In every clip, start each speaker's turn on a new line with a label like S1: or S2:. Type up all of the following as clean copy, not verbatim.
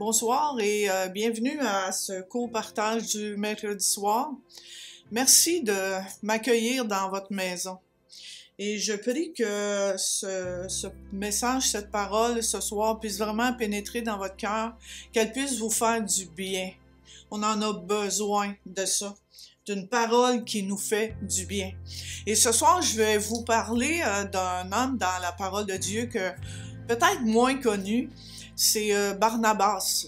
S1: Bonsoir et bienvenue à ce court-partage du mercredi soir. Merci de m'accueillir dans votre maison. Et je prie que ce message, cette parole ce soir puisse vraiment pénétrer dans votre cœur, qu'elle puisse vous faire du bien. On en a besoin de ça, d'une parole qui nous fait du bien. Et ce soir, je vais vous parler d'un homme dans la parole de Dieu que peut-être moins connu, c'est Barnabas.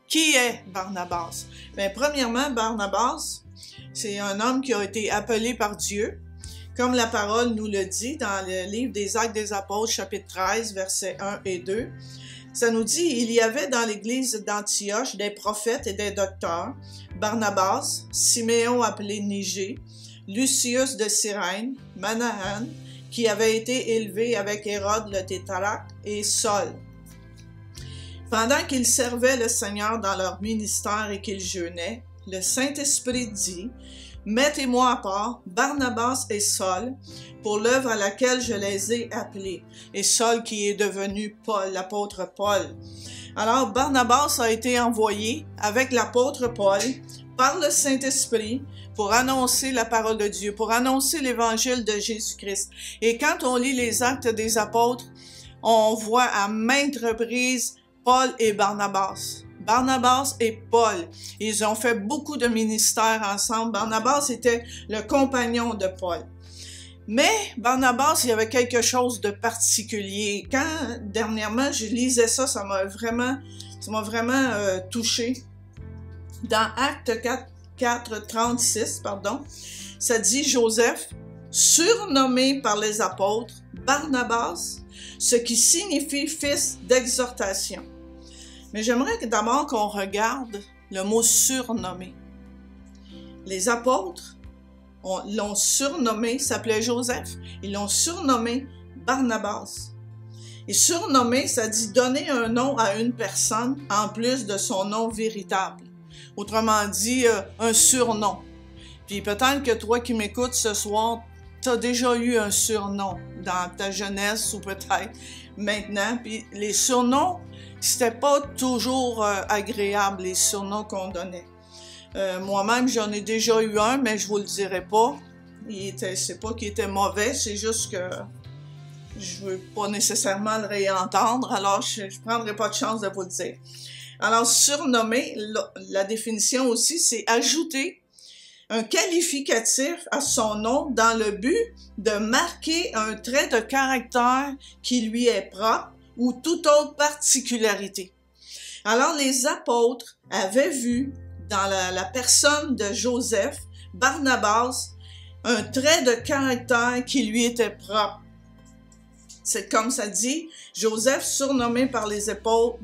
S1: Qui est Barnabas? Bien, premièrement, Barnabas, c'est un homme qui a été appelé par Dieu, comme la parole nous le dit dans le livre des Actes des Apôtres, chapitre 13, versets 1 et 2. Ça nous dit, il y avait dans l'église d'Antioche des prophètes et des docteurs, Barnabas, Siméon appelé Niger, Lucius de Cyrène, Manahan, qui avait été élevé avec Hérode le tétrarque, et Saul. Pendant qu'ils servaient le Seigneur dans leur ministère et qu'ils jeûnaient, le Saint-Esprit dit, « Mettez-moi à part Barnabas et Saul pour l'œuvre à laquelle je les ai appelés. » Et Saul qui est devenu Paul, l'apôtre Paul. Alors Barnabas a été envoyé avec l'apôtre Paul par le Saint-Esprit pour annoncer la parole de Dieu, pour annoncer l'évangile de Jésus-Christ. Et quand on lit les Actes des Apôtres, on voit à maintes reprises Paul et Barnabas. Barnabas et Paul, ils ont fait beaucoup de ministères ensemble. Barnabas était le compagnon de Paul. Mais Barnabas, il y avait quelque chose de particulier. Quand dernièrement je lisais ça, ça m'a vraiment touché. Dans Acte 4, 36, ça dit Joseph, surnommé par les apôtres Barnabas, ce qui signifie fils d'exhortation. Mais j'aimerais d'abord qu'on regarde le mot surnommé. Les apôtres l'ont surnommé, il s'appelait Joseph, ils l'ont surnommé Barnabas. Et surnommé, ça dit donner un nom à une personne en plus de son nom véritable. Autrement dit, un surnom. Puis peut-être que toi qui m'écoutes ce soir, tu as déjà eu un surnom dans ta jeunesse ou peut-être maintenant. Puis les surnoms, c'était pas toujours agréable, les surnoms qu'on donnait. Moi-même, j'en ai déjà eu un, mais je vous le dirai pas. C'est pas qu'il était mauvais, c'est juste que je veux pas nécessairement le réentendre, alors je prendrai pas de chance de vous le dire. Alors, surnommer, la définition aussi, c'est ajouter un qualificatif à son nom dans le but de marquer un trait de caractère qui lui est propre ou toute autre particularité. Alors, les apôtres avaient vu dans la personne de Joseph, Barnabas, un trait de caractère qui lui était propre. C'est comme ça dit, Joseph surnommé par les apôtres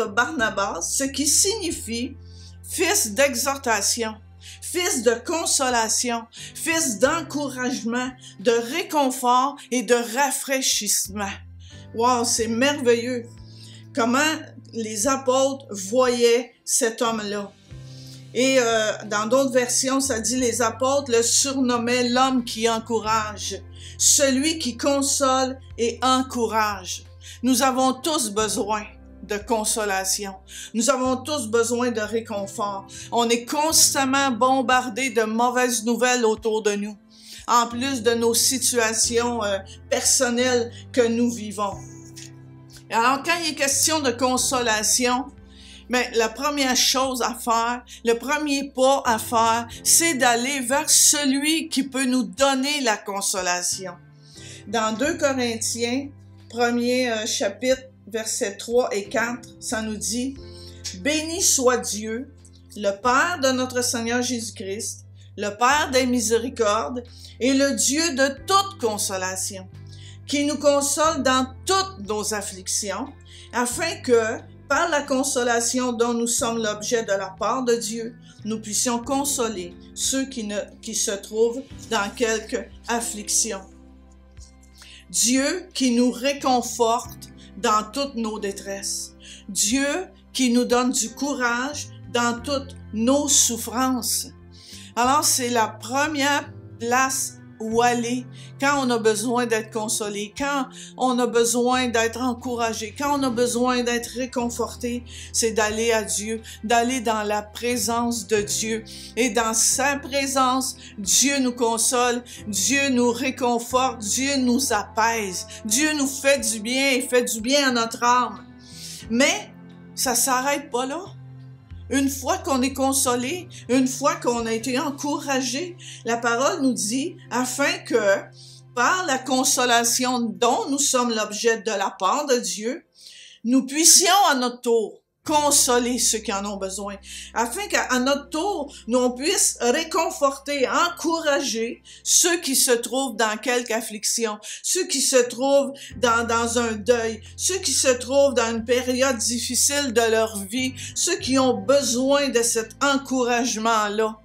S1: Barnabas, ce qui signifie fils d'exhortation, fils de consolation, fils d'encouragement, de réconfort et de rafraîchissement. Wow, c'est merveilleux! Comment les apôtres voyaient cet homme-là. Et dans d'autres versions, ça dit les apôtres le surnommaient l'homme qui encourage, celui qui console et encourage. Nous avons tous besoin de consolation. Nous avons tous besoin de réconfort. On est constamment bombardés de mauvaises nouvelles autour de nous, en plus de nos situations personnelles que nous vivons. Alors, quand il est question de consolation, mais la première chose à faire, le premier pas à faire, c'est d'aller vers celui qui peut nous donner la consolation. Dans 2 Corinthiens, 1er chapitre, versets 3 et 4, ça nous dit « Béni soit Dieu, le Père de notre Seigneur Jésus-Christ, le Père des miséricordes et le Dieu de toute consolation, qui nous console dans toutes nos afflictions, afin que, par la consolation dont nous sommes l'objet de la part de Dieu, nous puissions consoler ceux qui se trouvent dans quelque affliction. Dieu qui nous réconforte dans toutes nos détresses. Dieu qui nous donne du courage dans toutes nos souffrances. Alors, c'est la première place où aller quand on a besoin d'être consolé, quand on a besoin d'être encouragé, quand on a besoin d'être réconforté, c'est d'aller à Dieu, d'aller dans la présence de Dieu. Et dans sa présence, Dieu nous console, Dieu nous réconforte, Dieu nous apaise, Dieu nous fait du bien et fait du bien à notre âme. Mais ça s'arrête pas là. Une fois qu'on est consolé, une fois qu'on a été encouragé, la parole nous dit, afin que, par la consolation dont nous sommes l'objet de la part de Dieu, nous puissions à notre tour consoler ceux qui en ont besoin, afin qu'à notre tour, nous on puisse réconforter, encourager ceux qui se trouvent dans quelque affliction, ceux qui se trouvent dans un deuil, ceux qui se trouvent dans une période difficile de leur vie, ceux qui ont besoin de cet encouragement-là.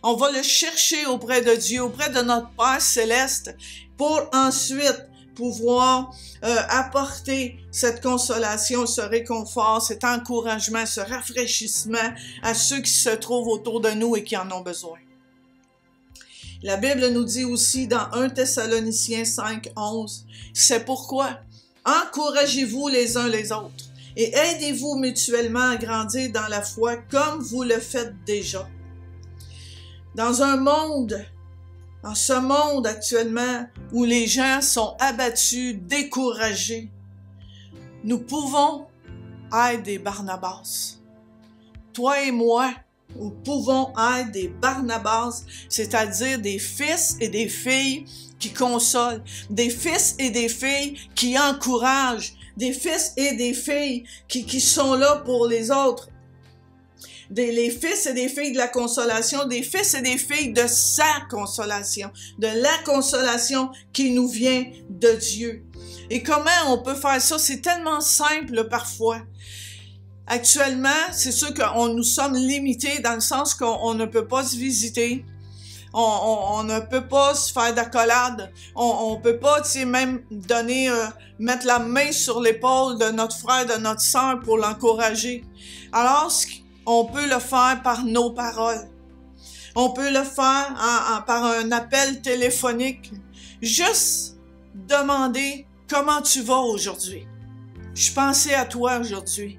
S1: On va le chercher auprès de Dieu, auprès de notre Père céleste, pour ensuite pouvoir apporter cette consolation, ce réconfort, cet encouragement, ce rafraîchissement à ceux qui se trouvent autour de nous et qui en ont besoin. La Bible nous dit aussi dans 1 Thessaloniciens 5, 11, « C'est pourquoi encouragez-vous les uns les autres et aidez-vous mutuellement à grandir dans la foi comme vous le faites déjà. » Dans ce monde actuellement où les gens sont abattus, découragés, nous pouvons être des Barnabas. Toi et moi, nous pouvons être des Barnabas, c'est-à-dire des fils et des filles qui consolent, des fils et des filles qui encouragent, des fils et des filles qui sont là pour les autres. Les fils et des filles de la consolation, des fils et des filles de sa consolation, de la consolation qui nous vient de Dieu. Et comment on peut faire ça? C'est tellement simple parfois. Actuellement, c'est sûr que nous sommes limités dans le sens qu'on ne peut pas se visiter. On ne peut pas se faire d'accolade. On peut pas, tu sais, même mettre la main sur l'épaule de notre frère, de notre sœur pour l'encourager. Alors, on peut le faire par nos paroles. On peut le faire par un appel téléphonique. Juste demander comment tu vas aujourd'hui. Je pensais à toi aujourd'hui.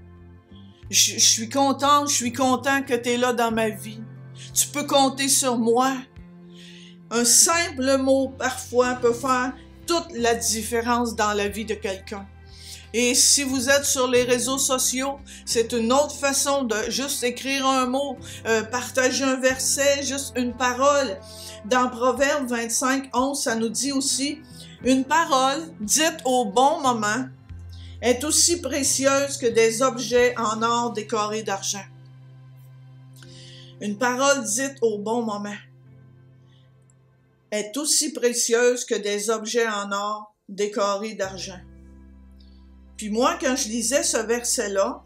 S1: Je suis content que tu es là dans ma vie. Tu peux compter sur moi. Un simple mot parfois peut faire toute la différence dans la vie de quelqu'un. Et si vous êtes sur les réseaux sociaux, c'est une autre façon de juste écrire un mot, partager un verset, juste une parole. Dans Proverbe 25, 11, ça nous dit aussi, une parole dite au bon moment est aussi précieuse que des objets en or décorés d'argent. Une parole dite au bon moment est aussi précieuse que des objets en or décorés d'argent. Puis moi, quand je lisais ce verset-là,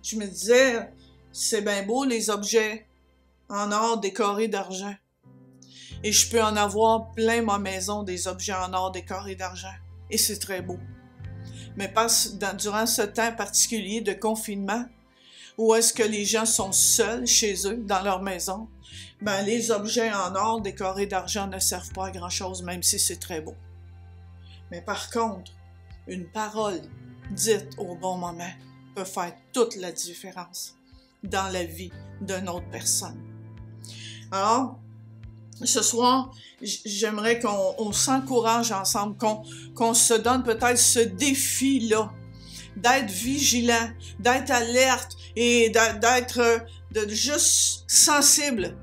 S1: je me disais, c'est bien beau les objets en or décorés d'argent. Et je peux en avoir plein ma maison des objets en or décorés d'argent. Et c'est très beau. Mais durant ce temps particulier de confinement, où est-ce que les gens sont seuls chez eux, dans leur maison, ben les objets en or décorés d'argent ne servent pas à grand-chose, même si c'est très beau. Mais par contre, une parole dite au bon moment peut faire toute la différence dans la vie d'une autre personne. Alors, ce soir, j'aimerais qu'on s'encourage ensemble, qu'on se donne peut-être ce défi-là, d'être vigilant, d'être alerte et d'être juste sensible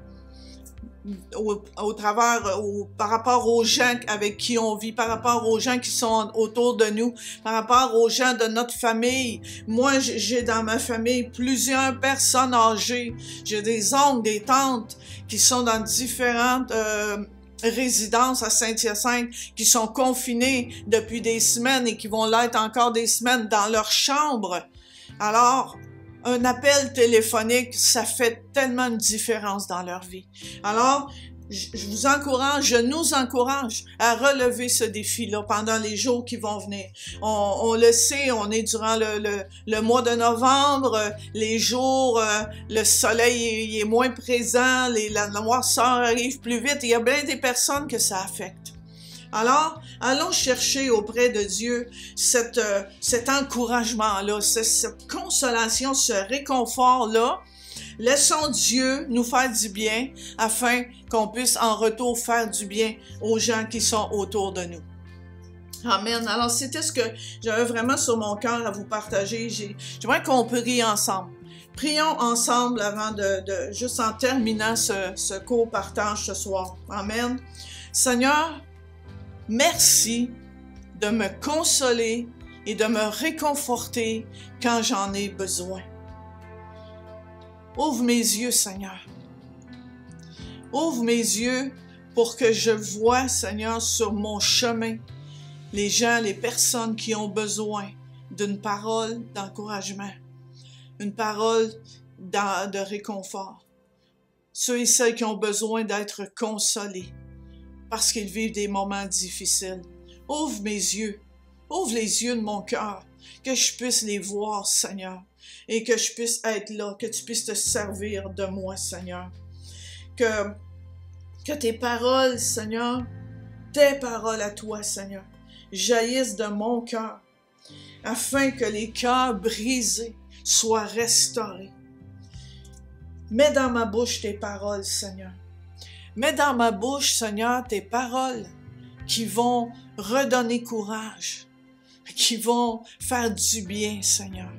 S1: par rapport aux gens avec qui on vit, par rapport aux gens qui sont autour de nous, par rapport aux gens de notre famille. Moi, j'ai dans ma famille plusieurs personnes âgées. J'ai des oncles, des tantes qui sont dans différentes résidences à Saint-Hyacinthe, qui sont confinés depuis des semaines et qui vont l'être encore des semaines dans leur chambre. Alors, un appel téléphonique, ça fait tellement une différence dans leur vie. Alors, je vous encourage, je nous encourage à relever ce défi-là pendant les jours qui vont venir. On le sait, on est durant le mois de novembre, les jours, le soleil il est moins présent, la noirceur arrive plus vite, il y a bien des personnes que ça affecte. Alors, allons chercher auprès de Dieu cet encouragement-là, cette consolation, ce réconfort-là. Laissons Dieu nous faire du bien afin qu'on puisse en retour faire du bien aux gens qui sont autour de nous. Amen. Alors, c'était ce que j'avais vraiment sur mon cœur à vous partager. J'aimerais qu'on prie ensemble. Prions ensemble avant juste en terminant ce court partage ce soir. Amen. Seigneur, merci de me consoler et de me réconforter quand j'en ai besoin. Ouvre mes yeux, Seigneur. Ouvre mes yeux pour que je voie, Seigneur, sur mon chemin, les gens, les personnes qui ont besoin d'une parole d'encouragement, une parole de réconfort. Ceux et celles qui ont besoin d'être consolés parce qu'ils vivent des moments difficiles. Ouvre mes yeux, ouvre les yeux de mon cœur, que je puisse les voir, Seigneur, et que je puisse être là, que tu puisses te servir de moi, Seigneur. Que tes paroles, Seigneur, tes paroles à toi, Seigneur, jaillissent de mon cœur, afin que les cœurs brisés soient restaurés. Mets dans ma bouche tes paroles, Seigneur. Mets dans ma bouche, Seigneur, tes paroles qui vont redonner courage, qui vont faire du bien, Seigneur.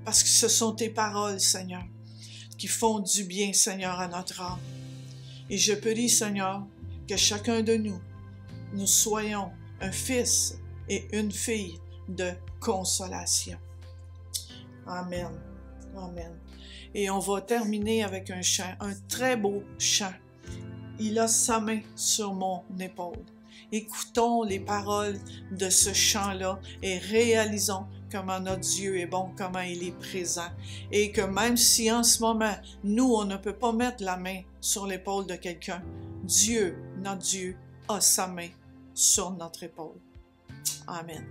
S1: Parce que ce sont tes paroles, Seigneur, qui font du bien, Seigneur, à notre âme. Et je prie, Seigneur, que chacun de nous soyons un fils et une fille de consolation. Amen. Amen. Et on va terminer avec un chant, un très beau chant. Il a sa main sur mon épaule. Écoutons les paroles de ce chant-là et réalisons comment notre Dieu est bon, comment il est présent. Et que même si en ce moment, nous, on ne peut pas mettre la main sur l'épaule de quelqu'un, Dieu, notre Dieu, a sa main sur notre épaule. Amen.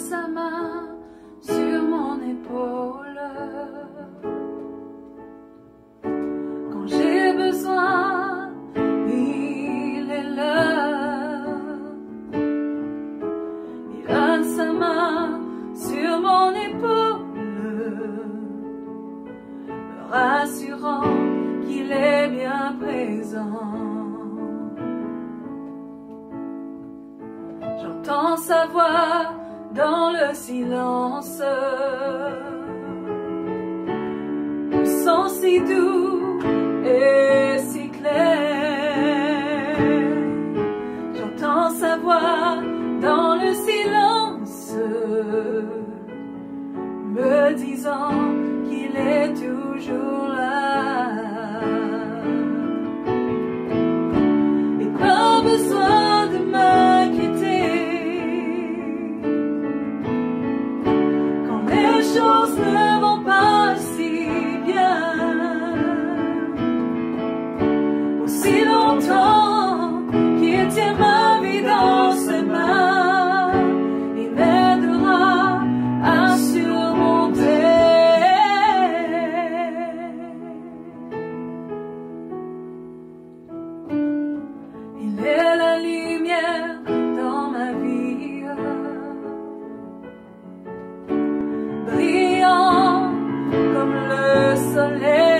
S2: Sa main sur mon épaule quand j'ai besoin, il est là. Il a sa main sur mon épaule, me rassurant qu'il est bien présent. J'entends sa voix dans le silence, le son si doux et si clair. J'entends sa voix dans le silence, me disant qu'il est toujours là. Et pas besoin de m'inquiéter les choses ne vont pas si bien. Aussi longtemps qu'il tient ma vie dans ses mains, il m'aidera à surmonter. Il est la lumière dans ma vie, brillant comme le soleil.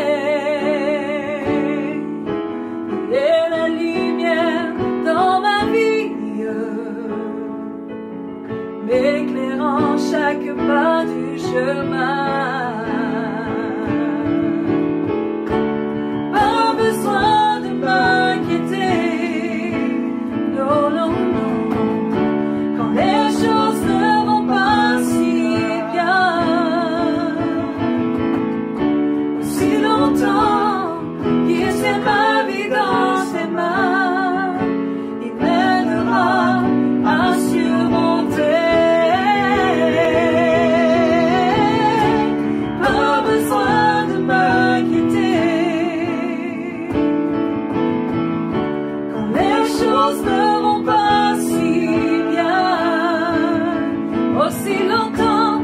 S2: Il est la lumière dans ma vie, m'éclairant chaque pas du chemin. Pas besoin de m'inquiéter, non, non, non, quand les choses ne vont pas si bien. Longtemps qu'il tient ma vie choses ne vont pas si bien. Aussi longtemps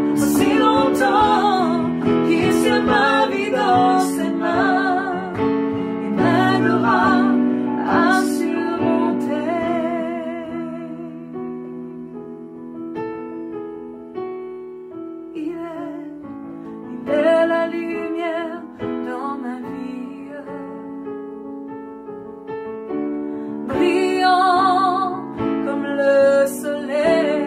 S2: qu'il tient ma vie dans ses mains et m'aidera à surmonter. Il est la lumière dans ma vie, brillant comme le soleil.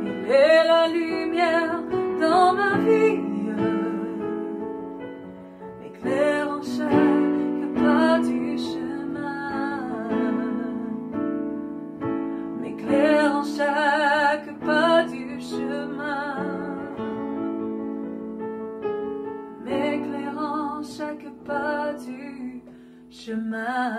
S2: Il est la lumière dans ma vie, m'éclairant chaque pas du chemin, m'éclairant chaque pas du chemin, m'éclairant chaque pas du chemin.